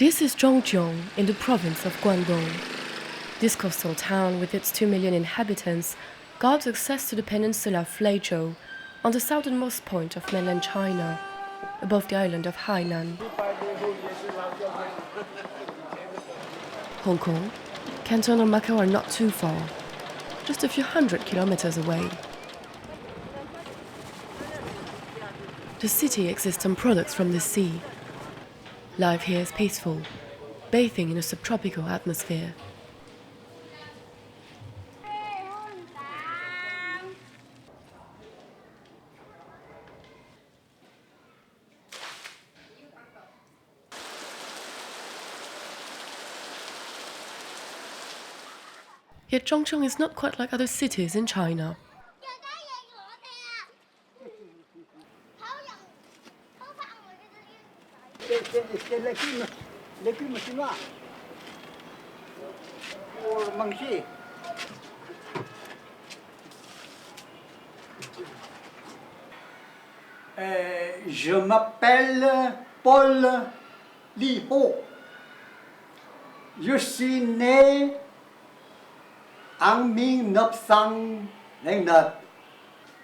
This is Zhongjiang in the province of Guangdong. This coastal town, with its 2 million inhabitants, guards access to the peninsula of Leizhou, on the southernmost point of mainland China, above the island of Hainan. Hong Kong, Canton and Macau are not too far, just a few hundred kilometers away. The city exists on products from the sea. Life here is peaceful, bathing in a subtropical atmosphere. Yet Zhongjiang is not quite like other cities in China. Je m'appelle Paul Liho. Je suis né en 1929.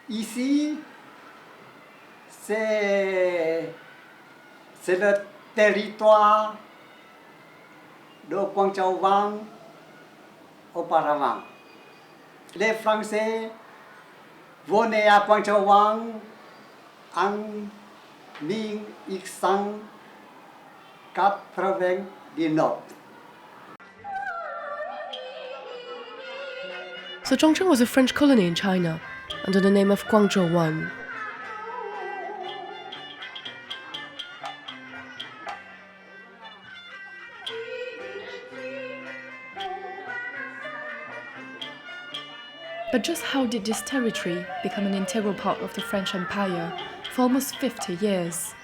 Ici, c'est le territoire de Guangzhou auparavant. Les Français venaient à Guangzhou en 1899. So Zhongjiang was a French colony in China, under the name of Guangzhou I. But just how did this territory become an integral part of the French Empire for almost 50 years?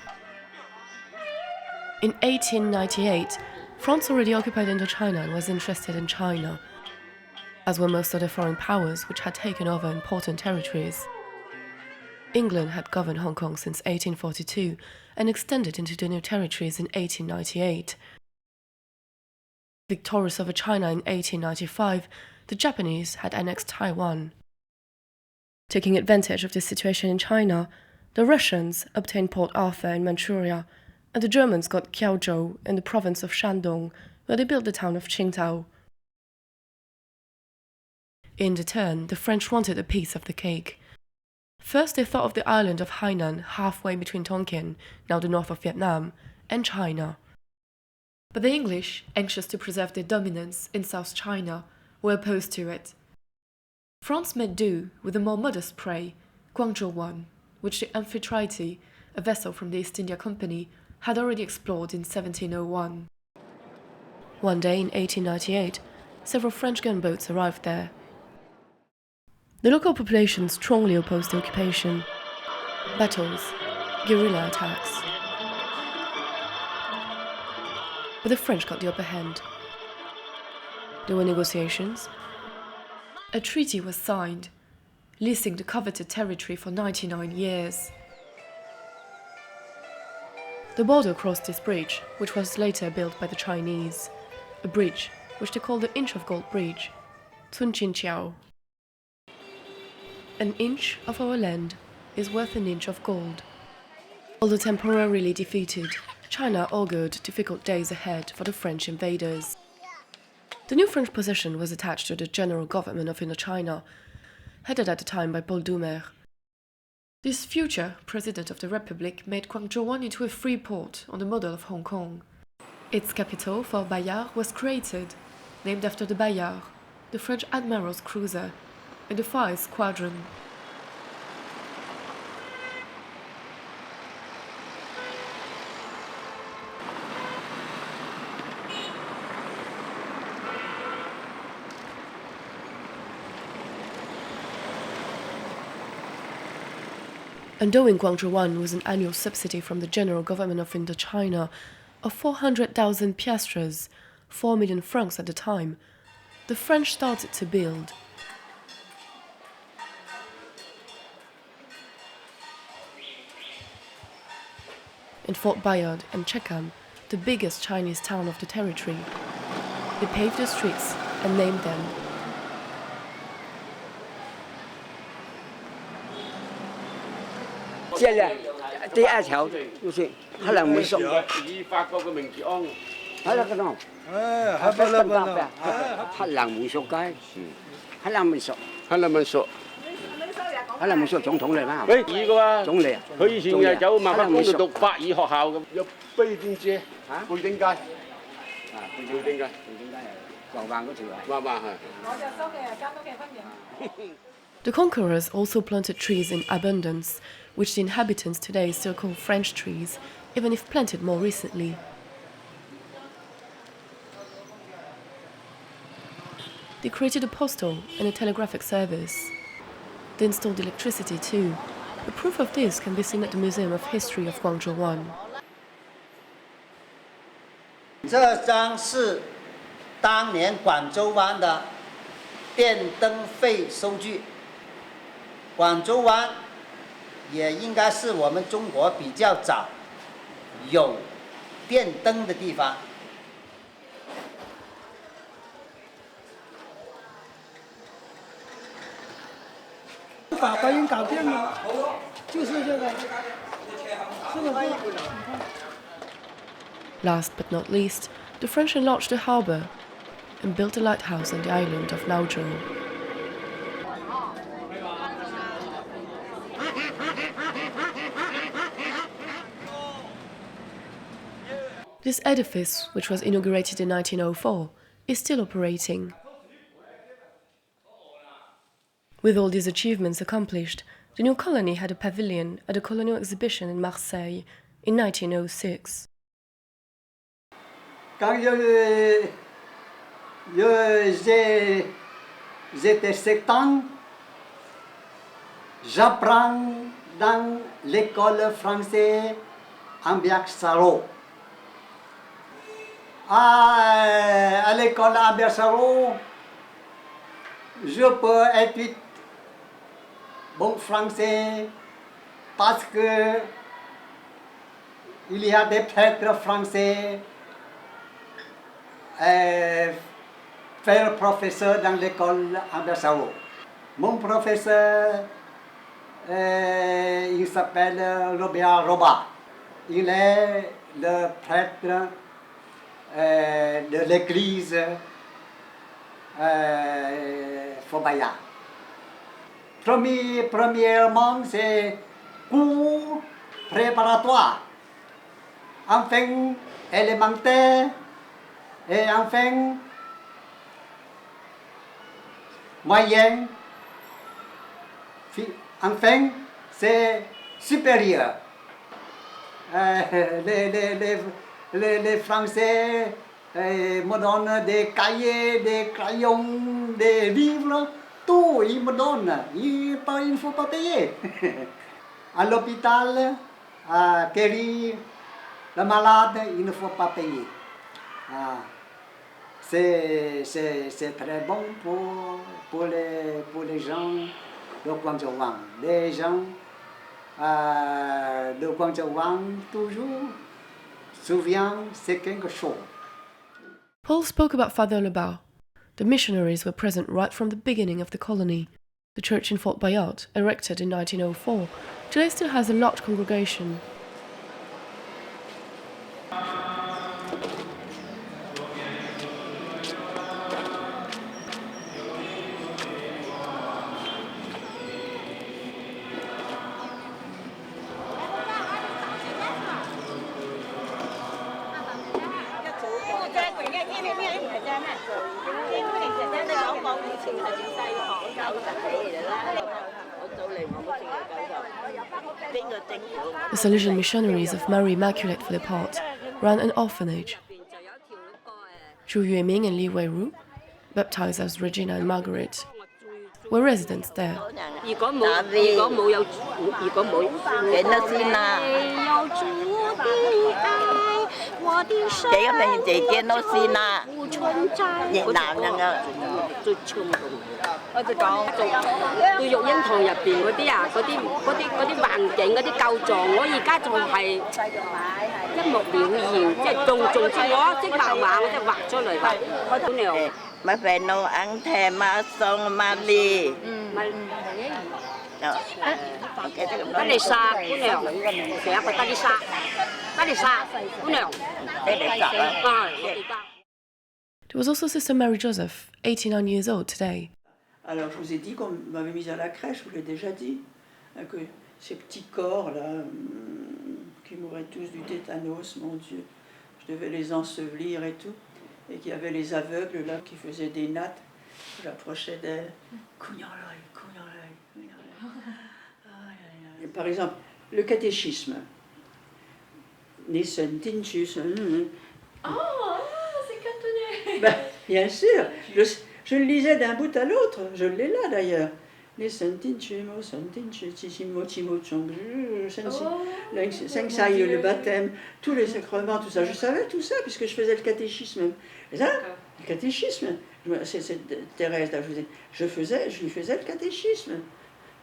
In 1898, France already occupied Indochina and was interested in China, as were most other foreign powers which had taken over important territories. England had governed Hong Kong since 1842 and extended into the new territories in 1898. Victorious over China in 1895, the Japanese had annexed Taiwan. Taking advantage of the situation in China, the Russians obtained Port Arthur in Manchuria, and the Germans got Kiaozhou in the province of Shandong, where they built the town of Qingdao. In return, the French wanted a piece of the cake. First, they thought of the island of Hainan, halfway between Tonkin, now the north of Vietnam, and China. But the English, anxious to preserve their dominance in South China, were opposed to it. France made do with a more modest prey, Guangzhou I, which the Amphitrite, a vessel from the East India Company, had already explored in 1701. One day in 1898, several French gunboats arrived there. The local population strongly opposed the occupation. Battles, guerrilla attacks. But the French got the upper hand. There were negotiations. A treaty was signed, leasing the coveted territory for 99 years. The border crossed this bridge, which was later built by the Chinese, a bridge which they called the Inch of Gold Bridge, Cun Qinqiao. An inch of our land is worth an inch of gold. Although temporarily defeated, China augured difficult days ahead for the French invaders. The new French possession was attached to the General Government of Indochina, headed at the time by Paul Doumer. This future President of the Republic made Guangzhou I into a free port on the model of Hong Kong. Its capital, Fort Bayard, was created, named after the Bayard, the French admiral's cruiser, in the Fire Squadron. Endowing Guangzhou I was an annual subsidy from the General Government of Indochina of 400,000 piastres, 4 million francs at the time, the French started to build. In Fort Bayard and Chekam, the biggest Chinese town of the territory. They paved the streets and named them. This is 条就是黑人民宿。以法國嘅名字安。係啦，嗰度。黑人民宿街，黑人民宿，黑人民宿。黑人民宿總統嚟嘛？佢二個啊，總理啊。佢以前係走萬法宮度讀法語學校咁，有飛天街嚇，貝丁街。啊，貝丁街，橫橫嗰條啊。橫係。我就收嘅監督嘅分型。The conquerors also planted trees in abundance, which the inhabitants today still call French trees, even if planted more recently. They created a postal and a telegraphic service. They installed electricity too. The proof of this can be seen at the Museum of History of Guangzhou One. 这张是当年广州湾的电灯费收据。广州湾也应该是我们中国比较早有电灯的地方。把白云搞定了，就是这个，是不是？ Last but not least, the French enlarged the harbour and built a lighthouse on the island of Laozhou. This edifice, which was inaugurated in 1904, is still operating. With all these achievements accomplished, the new colony had a pavilion at a colonial exhibition in Marseille in 1906. Quand j'étais 7 ans, j'apprends dans l'école française Ambiac-Salo. À l'école Ambiac-Salo, je peux étudier bon français parce que il y a des prêtres français. Faire professeur dans l'école Ambiac-Salo. Mon professeur, il s'appelle Robert Roba. Il est le prêtre de l'église Fobaya. Premièrement, c'est cours préparatoire. Enfin, élémentaire. Et enfin, moyenne, enfin, c'est supérieur. Les Français me donnent des cahiers, des crayons, des livres, tout, ils me donnent. Il ne faut pas payer. À l'hôpital, à guérir le malade, il ne faut pas payer. Ah, c'est très bon pour les gens de Guangzhou Wang. Les gens de Guangzhou Wang toujours souviennent c'est quelque chose. Paul spoke about Father Lebao. The missionaries were present right from the beginning of the colony. The church in Fort Bayard, erected in 1904, today still has a large congregation. The Salesian missionaries of Mary Immaculate for their part ran an orphanage. Zhu Yueming and Li Weiru, baptized as Regina and Margaret, were residents there. 如果冇人都先啦，幾個名字見到先啦，越南人啊，最衝動。我就講到育嬰堂入邊嗰啲啊，嗰啲環境嗰啲構造，我而家仲係一目了然，即係仲知我識畫畫，我就畫出嚟啦。我姑娘，mà về nấu ăn thèm mà xong mà đi. 得你殺姑娘，成日覺得你殺，得你殺姑娘，啊，我記得。There was also Sister Mary Joseph, 89 years old today. Alors je vous ai dit qu'on m'avait mise à la crèche, je vous l'ai déjà dit, que ces petits corps là, qui mouraient tous du tétanos, mon Dieu, je devais les ensevelir et tout, et qu'il y avait les aveugles là qui faisaient des nattes, je j'approchais d'elles, couillant l'œil. Par exemple, le catéchisme. Nissen, Tinchus. Oh, c'est cantonais. Ben, bien sûr, je le lisais d'un bout à l'autre, je l'ai là d'ailleurs. Nissen, Tinchus, Mossen, Tinchus, Tissimo, Timo, Chong, Sengsaï, le baptême, tous les sacrements, tout ça. Je savais tout ça puisque je faisais le catéchisme. Et ça, le catéchisme, c'est Thérèse, là, je lui faisais le catéchisme.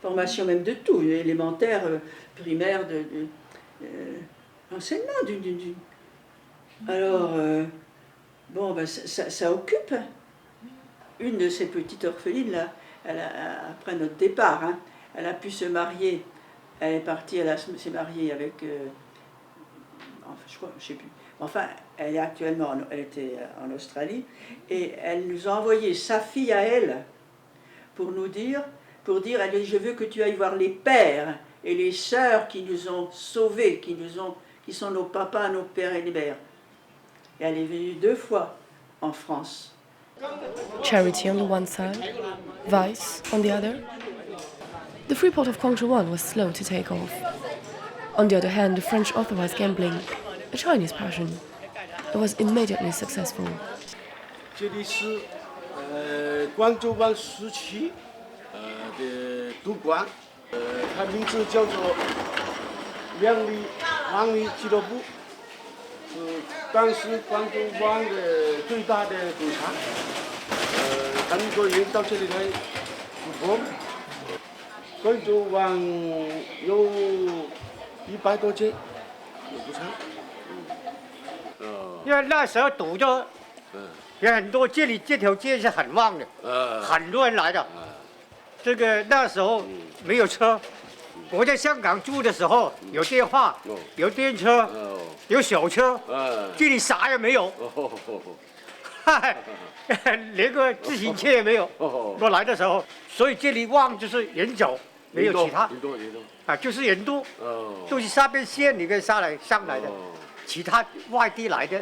Formation même de tout, élémentaire, primaire, enseignement. Alors, bon, ben, ça occupe. Une de ces petites orphelines, là, après notre départ, hein, elle a pu se marier. Elle est partie, s'est mariée avec... enfin, je crois, je ne sais plus. Enfin, elle est actuellement, elle était en Australie, et elle nous a envoyé sa fille à elle pour dire, elle dit, je veux que tu ailles voir les pères et les sœurs qui nous ont sauvés, qui sont nos papas, nos pères et les mères. Et elle est venue 2 fois en France. Charity on the one side, vice on the other. The free port of Guangzhou was slow to take off. On the other hand, the French authorized gambling, a Chinese passion. It was immediately successful. 这里是广州湾时期的赌馆，它名字叫做万里俱乐部，是当时广州湾的最大的赌场。很多人到这里来赌博。广州湾有100多间赌场。因为那时候赌就有很多，这条街是很旺的，很多人来的。这个那时候没有车，我在香港住的时候有电话，有电车，有小车，这里啥也没有，连个自行车也没有。我来的时候，所以这里旺就是人走，没有其他。人多啊，就是人多，都是沙边县里面上来的。其他外地来的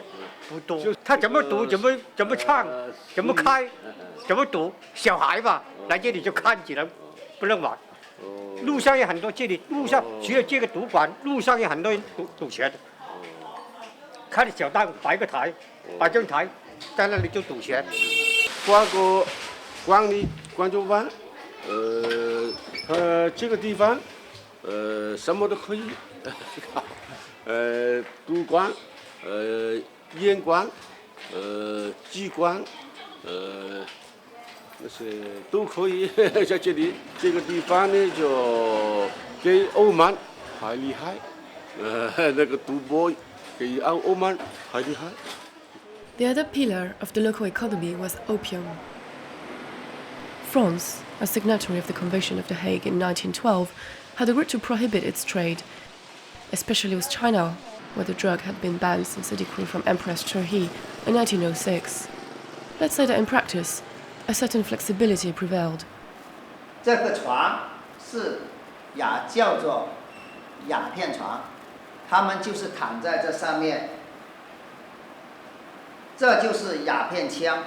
不多，他怎么赌，怎么唱，怎么开，怎么赌，小孩吧来这里就看起来，不能玩。路上有很多，这里路上除了这个赌馆，路上有很多人赌钱的，看着小档摆个台，摆张台，在那里就赌钱。广州湾，这个地方，什么都可以。赌馆，烟馆，鸡馆，那些都可以在这里。这个地方呢，就给欧曼还厉害，那个赌博给欧曼还厉害。The other pillar of the local economy was opium. France, a signatory of the Convention of The Hague in 1912, had agreed to prohibit its trade, especially with China, where the drug had been banned since a decree from Empress Cherhi in 1906. Let's say that in practice, a certain flexibility prevailed. 这个床是叫做鸦片床，他们就是躺在这上面，这就是鸦片枪，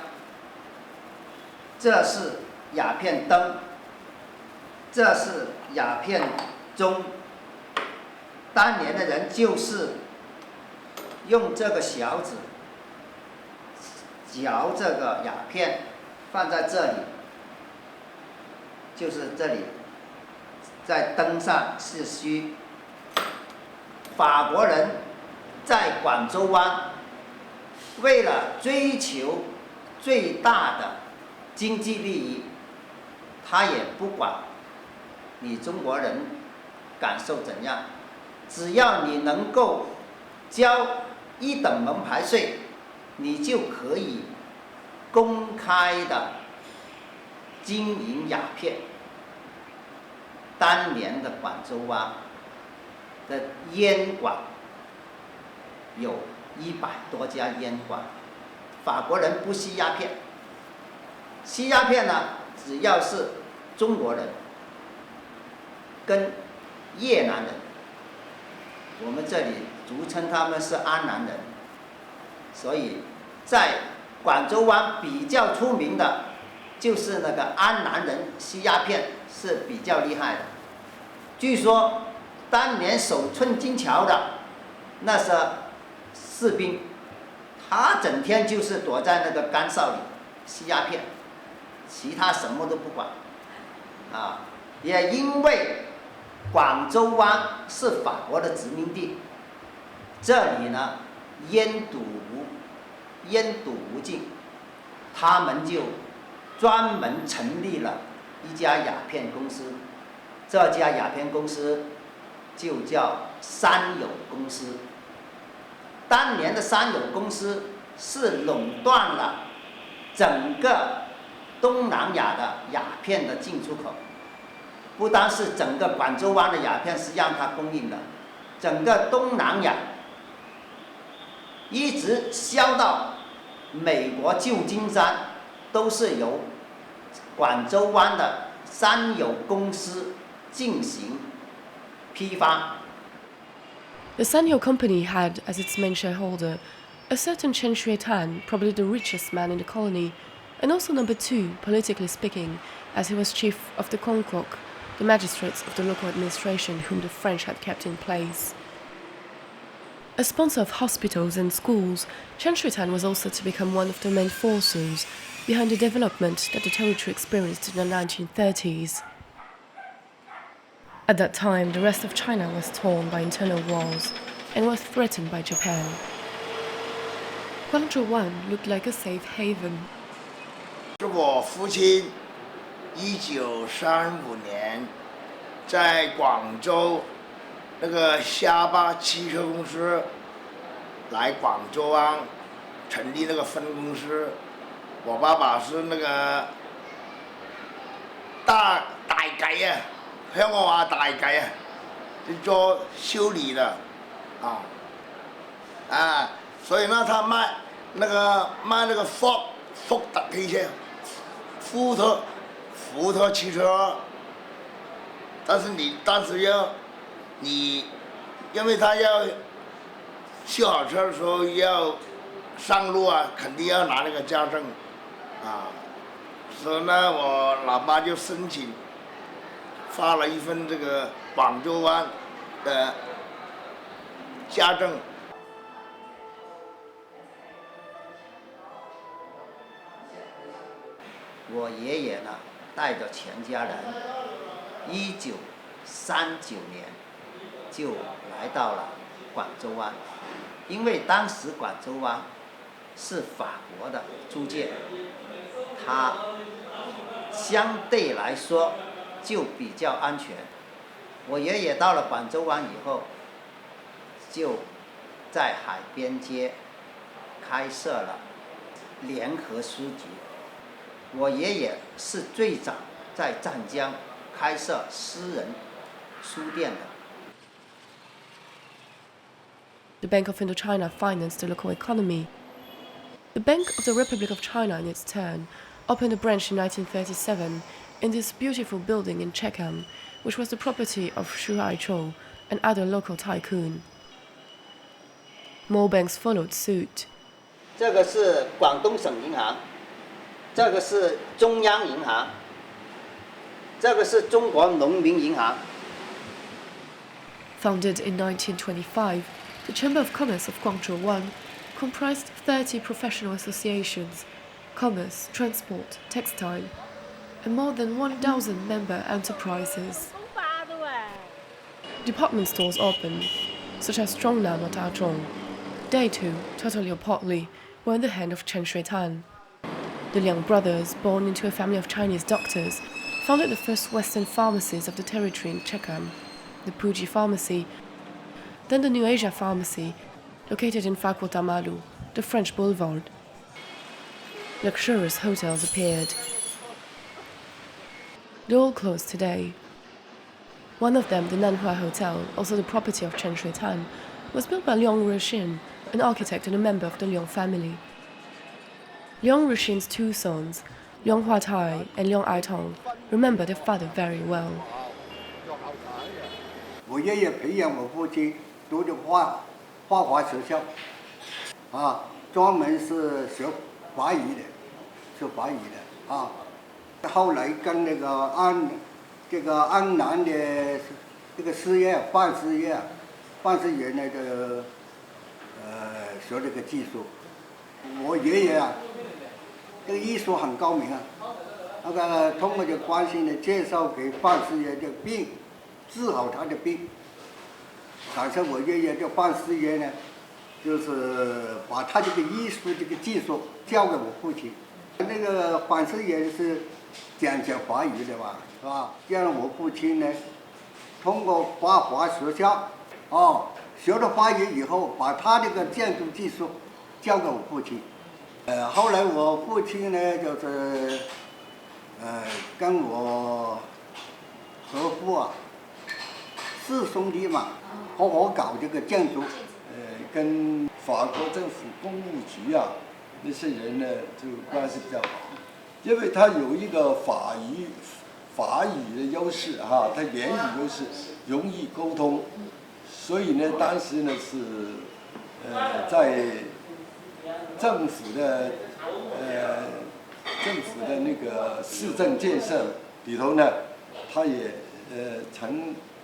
这是鸦片灯，这是鸦片钟。当年的人就是用这个小指嚼这个鸦片，放在这里，就是这里，在灯上是虚。法国人在广州湾，为了追求最大的经济利益，他也不管你中国人感受怎样，只要你能够交1等门牌税，你就可以公开的经营鸦片。当年的广州湾的烟馆有100多家烟馆，法国人不吸鸦片，吸鸦片呢，只要是中国人跟越南人，我们这里俗称他们是安南人，所以在广州湾比较出名的就是那个安南人吸鸦片是比较厉害的。据说当年守寸金桥的那些士兵，他整天就是躲在那个干哨里吸鸦片，其他什么都不管。也因为广州湾是法国的殖民地，这里呢烟赌无尽，他们就专门成立了一家鸦片公司，这家鸦片公司就叫三友公司。当年的三友公司是垄断了整个东南亚的鸦片的进出口，不单是整个广州湾的鸦片是让它供应的，整个东南亚一直销到美国旧金山，都是由广州湾的三友公司进行批发。The Sanyo Company had as its main shareholder a certain Chen Shui-tan, probably the richest man in the colony, and also number 2, politically speaking, as he was chief of the Kongkok, the magistrates of the local administration whom the French had kept in place. A sponsor of hospitals and schools, Chen Shui-tan was also to become one of the main forces behind the development that the territory experienced in the 1930s. At that time, the rest of China was torn by internal wars and was threatened by Japan. Guangzhou Wan looked like a safe haven. 是我父亲1935年在广州那个虾巴汽车公司来广州湾成立那个分公司。我爸爸是那个大計啊，香港話大計啊，就做修理的所以呢，他卖那个福特汽车，福特汽车，但是因为他要修好车的时候要上路啊，肯定要拿那个驾证所以呢，我老爸就申请发了一份这个广州湾的驾证。我爷爷呢，带着全家人，1939年就来到了广州湾，因为当时广州湾是法国的租界，它相对来说就比较安全。我爷爷到了广州湾以后，就在海边街开设了联合书局。我爷爷是最早在湛江开设私人书店的。The Bank of Indochina financed the local economy. The Bank of the Republic of China, in its turn, opened a branch in 1937 in this beautiful building in Checkham, which was the property of Xu Haichou, an other local tycoon. More banks followed suit. 这个是广东省银行，这个是中央银行，这个是中国农民银行。Founded in 1925, the Chamber of Commerce of Guangzhou Wan comprised 30 professional associations, commerce, transport, textile, and more than 1,000 member enterprises. Department stores opened, such as Zhongnam or Dazhong. They too, totally or partly, were in the hand of Chen Shui-tan. The Liang brothers, born into a family of Chinese doctors, founded the first Western pharmacies of the territory in Chekam, the Puji Pharmacy, then the New Asia Pharmacy, located in Fakulta Malu, the French boulevard. Luxurious hotels appeared. They're all closed today. One of them, the Nanhua Hotel, also the property of Chen Shui-tan, was built by Liang Ruxin, an architect and a member of the Liang family. Liang Ruxin's two sons, Liang Huatai and Liang Aitong, remember their father very well. 我爷爷培养我父亲读的画画学校，专门是学法语的，学法语的啊。后来跟那个安南的这个事业办事业那个学这个技术。我爷爷啊，这个医术很高明啊，那个通过这关系呢，介绍给办事业的病，治好他的病。感谢我爷爷这办事业呢，就是把他这个医术这个技术教给我父亲。那个办事业是讲法语的吧，是吧？这样我父亲呢，通过华学校，学了法语以后，把他这个建筑技术交给我父亲。后来我父亲呢，就是跟我和父啊，四兄弟嘛，合伙搞这个建筑。跟法国政府公务局啊那些人呢，就关系比较好，因为他有一个法语的优势哈，他言语优势，容易沟通，所以呢，当时呢是在政府的那个市政建设里头呢，他也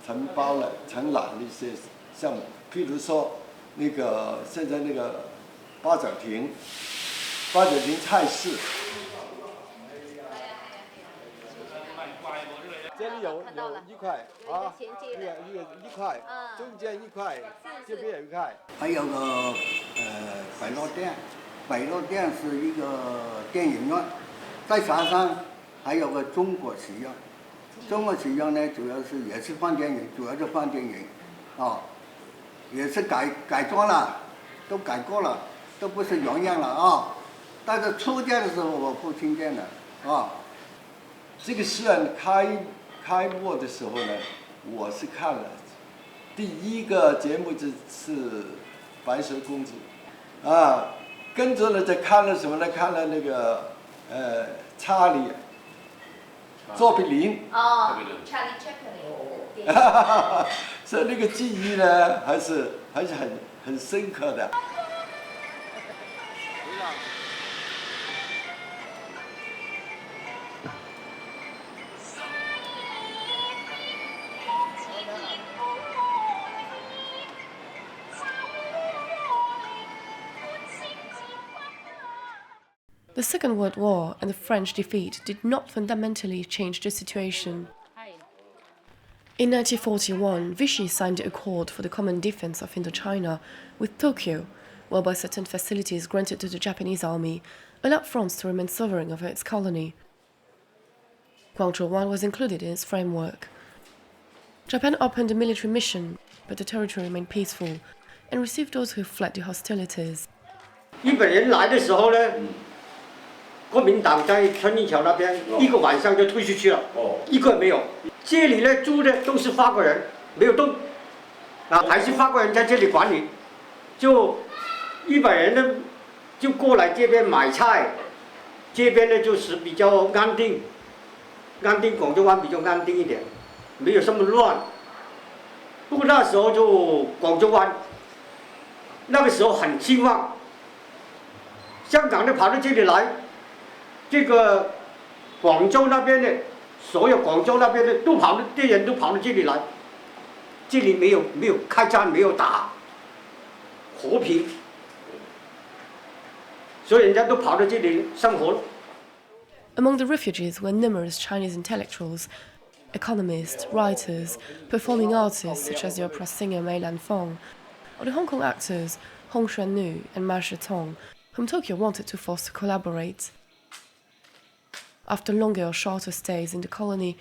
承揽了一些项目，譬如说那个现在那个八角亭菜市，这里有一块啊，一块，中间一块，这边有一块。还有个百乐店是一个电影院，在山上还有个中国戏院。中国戏院呢，主要是也是放电影，也是改装了，都改过了，都不是原样了啊。但是初建的时候，我父亲建的啊。这个戏院开幕的时候呢，我是看了，第一个节目就是白蛇公主，跟着呢再看了什么呢？看了那个查理，卓别林。查理卓别林。所以那个记忆呢，还是很深刻的。The Second World War and the French defeat did not fundamentally change the situation. In 1941, Vichy signed the Accord for the Common Defense of Indochina with Tokyo, whereby certain facilities granted to the Japanese army allowed France to remain sovereign over its colony. Guangzhou I was included in its framework. Japan opened a military mission, but the territory remained peaceful and received those who fled the hostilities. 日本人来的时候呢，国民党在春丽桥那边一个晚上就退出去了，一个也没有。这里呢住的都是法国人，没有动，还是法国人在这里管理。就日本人呢就过来这边买菜，这边呢就是比较安定，广州湾比较安定一点，没有这么乱。不过那时候就广州湾，那个时候很兴旺，香港的跑到这里来，这个广州那边的。所有广州那边的人都跑到这里来，这里没有开战，没有打，和平，所以人家都跑到这里生活。Among the refugees were numerous Chinese intellectuals, economists, writers, performing artists such as the opera singer Mei Lanfeng, or the Hong Kong actors Hong Xuannu and Ma Shitong, whom Tokyo wanted to force to collaborate. After longer or shorter stays in the colony,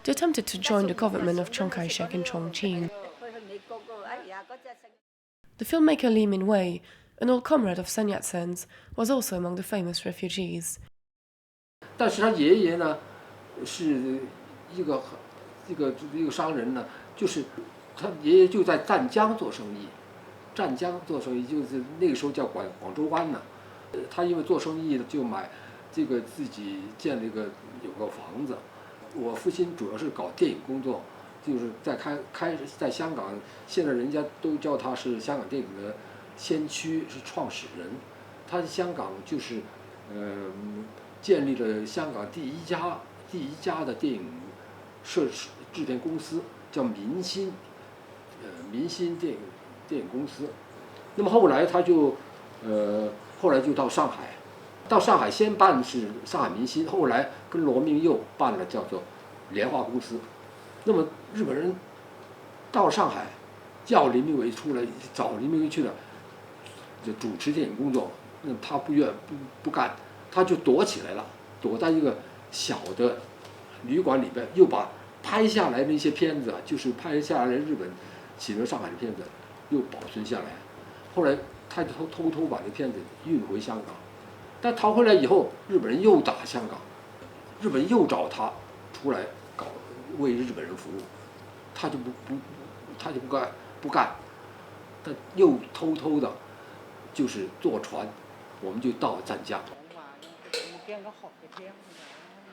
they attempted to join the government of Chiang Kai-shek in Chongqing. The filmmaker Lee Min-wei, an old comrade of Sun Yat-sen's, was also among the famous refugees. 但是他爷爷呢，是一个商人呢，就是他爷爷就在湛江做生意，湛江做生意就是那个时候叫广州湾呢。他因为做生意就买这个自己建了有个房子。我父亲主要是搞电影工作，就是在香港，现在人家都叫他是香港电影的先驱，是创始人。他在香港就是建立了香港第一家的电影制片公司，叫民心电影公司。那么后来他就到上海，先办是上海民心，后来跟罗明佑办了叫做联华公司。那么日本人到上海，叫林明伟出来，找林明伟去了，就主持电影工作。那他不干，他就躲起来了，躲在一个小的旅馆里边，又把拍下来的一些片子，就是拍下来日本启蒙上海的片子，又保存下来。后来他就偷偷把这片子运回香港，但逃回来以后，日本人又打香港，日本又找他出来为日本人服务，他就不干，他又偷偷的，就是坐船，我们就到湛江。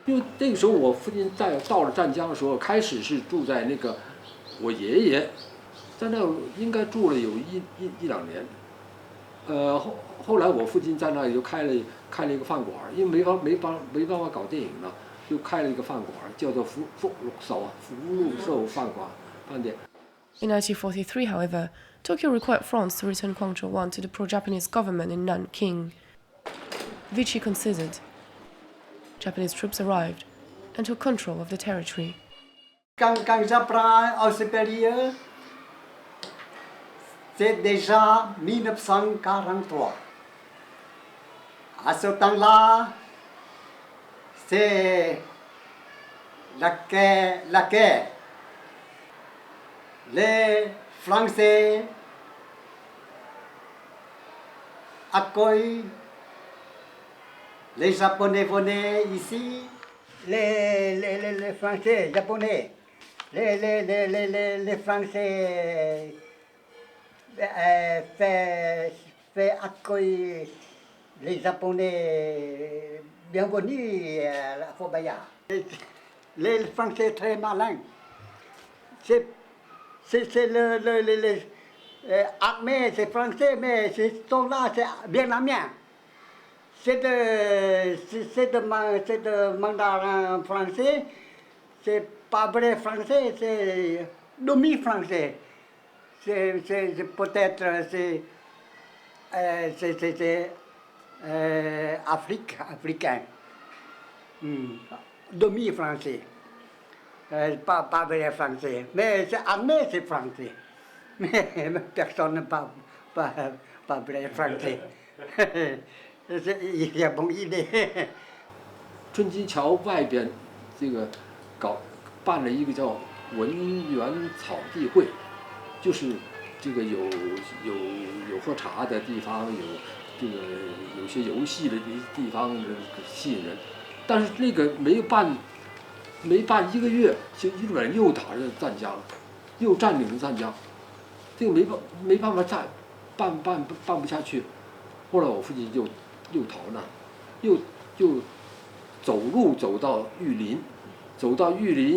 因为那个时候我父亲到了湛江的时候，开始是住在那个我爷爷在那应该住了有一两年。后来我父亲在那里就开了一个饭馆，因为没办法搞电影了，就开了一个饭馆，叫做福禄寿饭店。In 1943, however, Tokyo required France to return Guangzhou I to the pro-Japanese government in Nanking. Vichy considered. Japanese troops arrived and took control of the territory. Quand j'apprends au supérieur, c'est déjà 1943. À ce temps-là, c'est la guerre. Les Français accueillent les Japonais venaient ici. Les Français, Japonais, les Français fait accueillir les Japonais. Bienvenue à la Fobaya. Les Français très malins. C'est armée, c'est français, mais ces sont-là, c'est vietnamien. C'est de mandarin français, c'est pas vrai français, c'est demi-français. C'est peut-être africain, demi-français, pas vrai français. Mais c'est armé, c'est français. Mais personne ne parle pas vrai français. 也不易的。春金桥外边，这个办了一个叫文园草地会，就是这个有喝茶的地方，有些游戏的地方吸引人，但是那个没办1个月，就日本人又打着湛江了，又占领了湛江，这个没办法办不下去。后来我父亲又逃难，又走路走到玉林，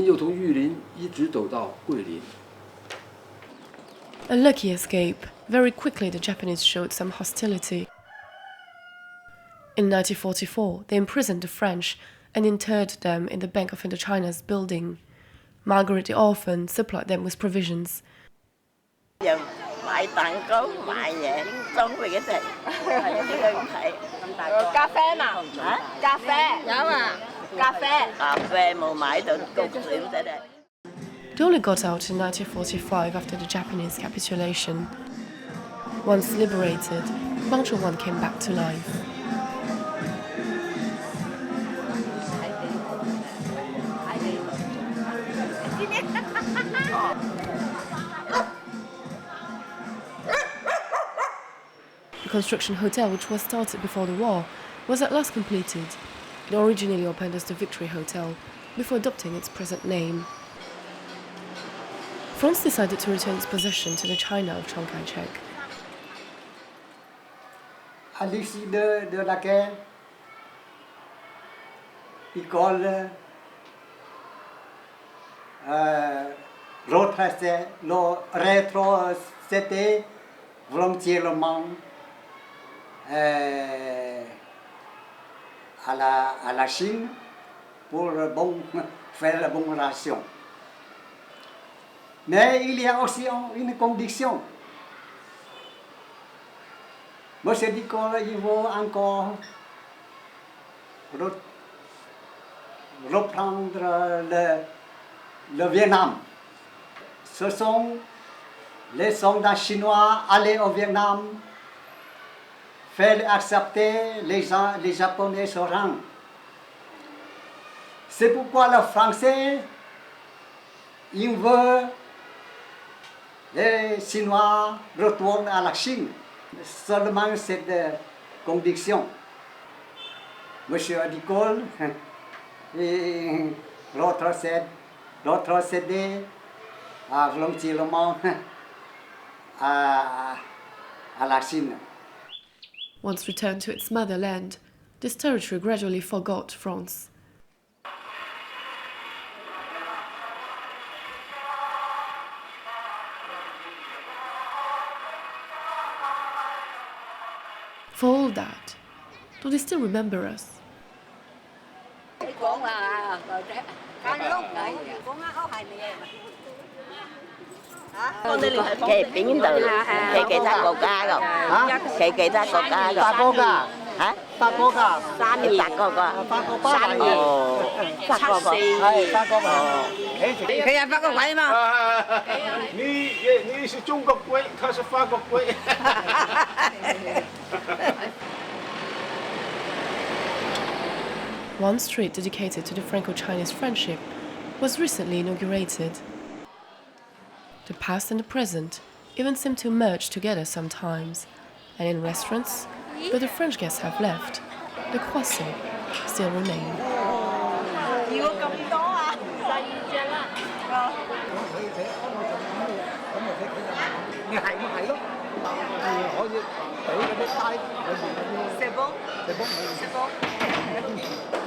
又从玉林一直走到桂林。A lucky escape. Very quickly the Japanese showed some hostility. In 1944, they imprisoned the French and interred them in the Bank of Indochina's building. Margaret the orphan supplied them with provisions. 買蛋糕買嘢，裝佢嘅食，係有啲去睇。咖啡嘛？嚇？咖啡有啊？咖啡冇買到，焗少得咧。They only got out in 1945 after the Japanese capitulation. Once liberated, Guangzhou I came back to life. The construction hotel, which was started before the war, was at last completed. It originally opened as the Victory Hotel, before adopting its present name. France decided to return its possession to the China of Chiang Kai-shek. À l'issue de la guerre, l'école rétrocédait volontairement à la Chine pour faire la bonne relation. Mais il y a aussi une condition. Monsieur Nicole, il faut encore reprendre le Vietnam. Ce sont les soldats chinois allés au Vietnam, faire accepter les Japonais se rang. C'est pourquoi le Français, il veut les Chinois retournent à la Chine. Seulement cette condition. Monsieur Nicole et retrocédé volontairement à la Chine. Once returned to its motherland, this territory gradually forgot France. For all that, do they still remember us? Kể biến từ kể kể ta quốc gia rồi kể kể ta quốc gia rồi Pháp quốc à? hả Pháp quốc à? Pháp quốc à? Pháp quốc ba bảy Pháp quốc à? Pháp quốc à? Kể là Pháp quốc vậy mà 你是中国鬼，他是法国鬼。One street dedicated to the Franco-Chinese friendship was recently inaugurated. The past and the present even seem to merge together sometimes, and in restaurants, though the French guests have left, the croissants still remain. C'est bon? C'est bon? C'est bon?